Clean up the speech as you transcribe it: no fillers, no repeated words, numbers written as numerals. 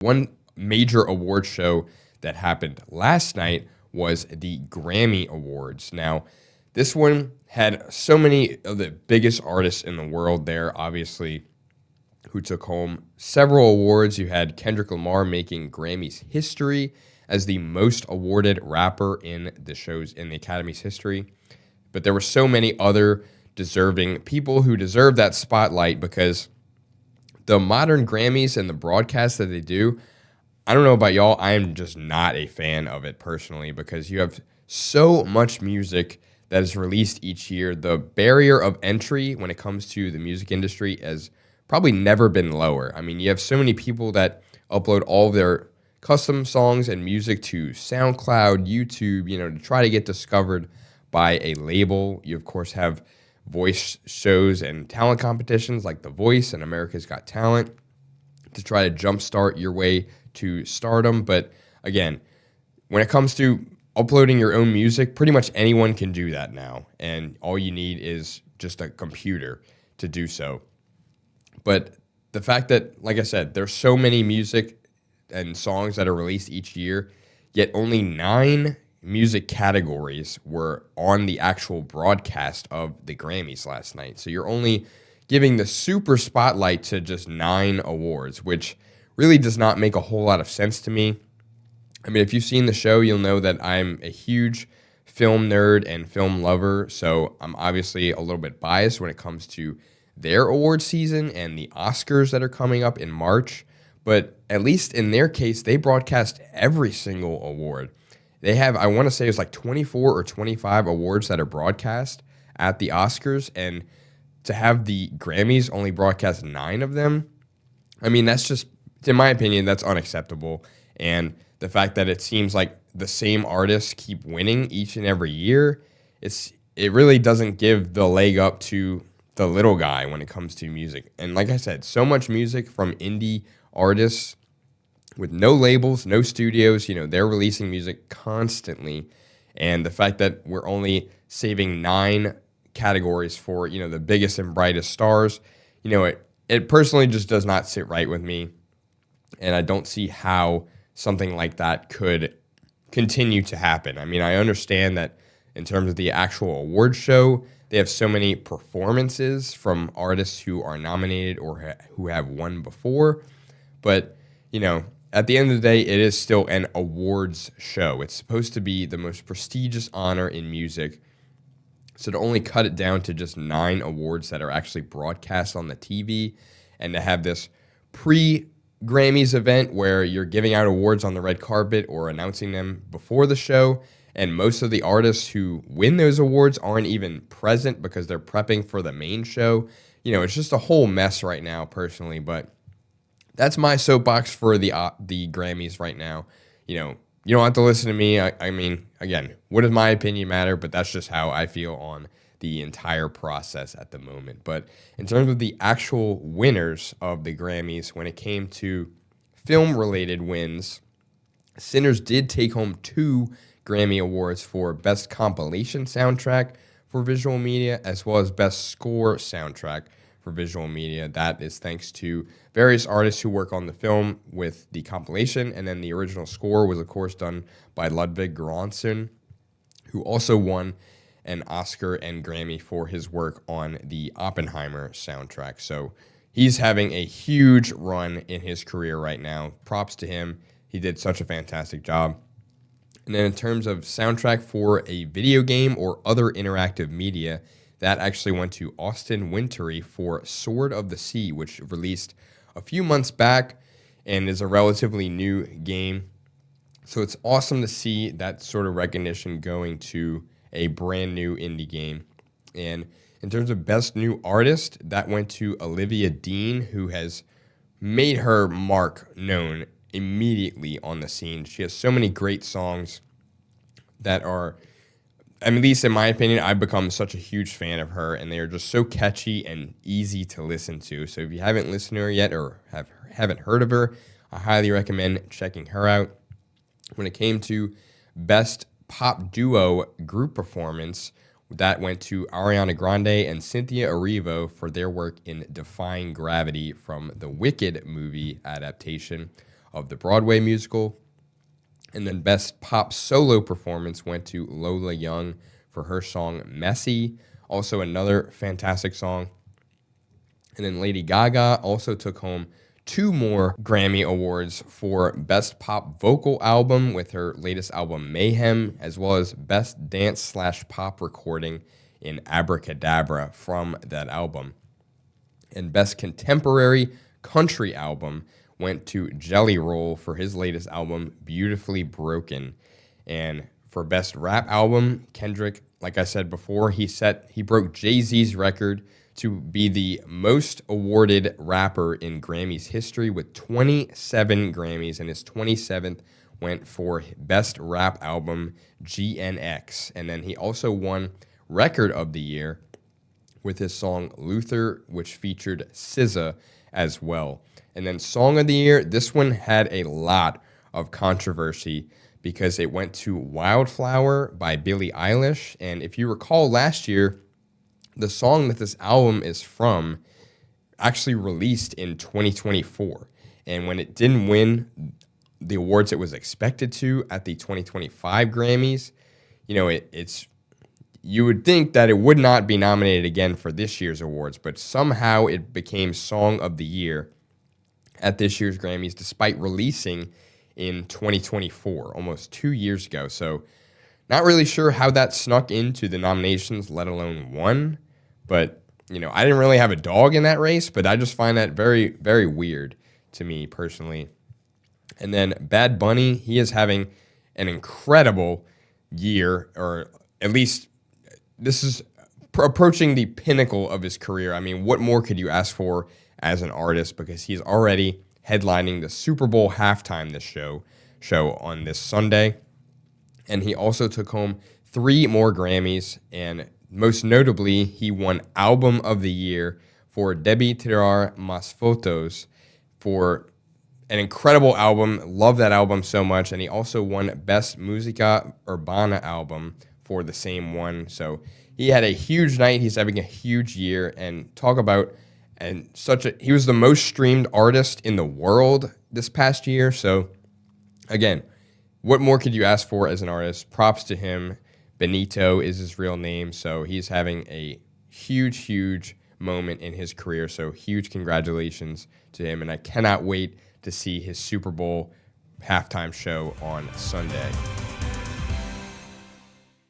One major award show that happened last night was the Grammy Awards. Now, this one had so many of the biggest artists in the world there, obviously, who took home several awards. You had Kendrick Lamar making Grammys history as the most awarded rapper in the Academy's history. But there were so many other deserving people who deserve that spotlight because the modern Grammys and the broadcast that they do, I don't know about y'all, I am just not a fan of it personally because you have so much music that is released each year. The barrier of entry when it comes to the music industry has probably never been lower. I mean, you have so many people that upload all of their custom songs and music to SoundCloud, YouTube, to try to get discovered by a label. You, of course, have voice shows and talent competitions like The Voice and America's Got Talent to try to jumpstart your way to stardom. But again, when it comes to uploading your own music, pretty much anyone can do that now. And all you need is just a computer to do so. But the fact that, like I said, there's so many music and songs that are released each year, yet only 9 music categories were on the actual broadcast of the Grammys last night. So you're only giving the super spotlight to just 9 awards, which really does not make a whole lot of sense to me. I mean, if you've seen the show, you'll know that I'm a huge film nerd and film lover, so I'm obviously a little bit biased when it comes to their award season and the Oscars that are coming up in March. But at least in their case, they broadcast every single award. They have, I want to say it's like 24 or 25 awards that are broadcast at the Oscars, and to have the Grammys only broadcast 9 of them, I mean, that's just, in my opinion, that's unacceptable. And the fact that it seems like the same artists keep winning each and every year, it really doesn't give the leg up to the little guy when it comes to music. And like I said, so much music from indie artists with no labels, no studios, they're releasing music constantly. And the fact that we're only saving 9 categories for, the biggest and brightest stars, it personally just does not sit right with me. And I don't see how something like that could continue to happen. I mean, I understand that in terms of the actual award show, they have so many performances from artists who are nominated or who have won before. But, at the end of the day, it is still an awards show. It's supposed to be the most prestigious honor in music. So to only cut it down to just 9 awards that are actually broadcast on the TV and to have this pre-Grammys event where you're giving out awards on the red carpet or announcing them before the show, and most of the artists who win those awards aren't even present because they're prepping for the main show. It's just a whole mess right now, personally, but that's my soapbox for the Grammys right now. You don't have to listen to me. I mean, again, what does my opinion matter? But that's just how I feel on the entire process at the moment. But in terms of the actual winners of the Grammys, when it came to film-related wins, Sinners did take home 2 Grammy Awards for Best Compilation Soundtrack for Visual Media, as well as Best Score Soundtrack for Visual Media. That is thanks to various artists who work on the film with the compilation, and then the original score was, of course, done by Ludwig Göransson, who also won an Oscar and Grammy for his work on the Oppenheimer soundtrack. So he's having a huge run in his career right now. Props to him. He did such a fantastic job. And then in terms of soundtrack for a video game or other interactive media, that actually went to Austin Wintory for Sword of the Sea, which released a few months back and is a relatively new game. So it's awesome to see that sort of recognition going to a brand new indie game. And in terms of Best New Artist, that went to Olivia Dean, who has made her mark known immediately on the scene. She has so many great songs that are, at least in my opinion, I've become such a huge fan of her, and they are just so catchy and easy to listen to. So if you haven't listened to her yet or haven't heard of her, I highly recommend checking her out. When it came to Best Pop Duo Group Performance, that went to Ariana Grande and Cynthia Erivo for their work in Defying Gravity from the Wicked movie adaptation. of the Broadway musical. And then Best Pop Solo Performance went to Lola Young for her song Messy, also another fantastic song. And then Lady Gaga also took home 2 more Grammy Awards for Best Pop Vocal Album with her latest album Mayhem, as well as Best Dance/Pop Recording in Abracadabra from that album. And Best Contemporary Country Album went to Jelly Roll for his latest album, Beautifully Broken. And for Best Rap Album, Kendrick, like I said before, he broke Jay-Z's record to be the most awarded rapper in Grammys history with 27 Grammys, and his 27th went for Best Rap Album, GNX. And then he also won Record of the Year with his song Luther, which featured SZA as well. And then Song of the Year, this one had a lot of controversy because it went to Wildflower by Billie Eilish. And if you recall last year, the song that this album is from actually released in 2024. And when it didn't win the awards it was expected to at the 2025 Grammys, you know, you would think that it would not be nominated again for this year's awards, but somehow it became Song of the Year at this year's Grammys, despite releasing in 2024, almost 2 years ago. So not really sure how that snuck into the nominations, let alone won. But, you know, I didn't really have a dog in that race, but I just find that very, very weird to me personally. And then Bad Bunny, he is having an incredible year, or at least this is approaching the pinnacle of his career. I mean, what more could you ask for as an artist? Because he's already headlining the Super Bowl halftime this show on this Sunday. And he also took home 3 more Grammys, and most notably, he won Album of the Year for Debí Tirar Más Fotos for an incredible album. Love that album so much. And he also won Best Música Urbana Album for the same one. So he had a huge night. He's having a huge year. And talk about he was the most streamed artist in the world this past year. So again, what more could you ask for as an artist? Props to him. Benito is his real name. So he's having a huge, huge moment in his career. So huge congratulations to him. And I cannot wait to see his Super Bowl halftime show on Sunday.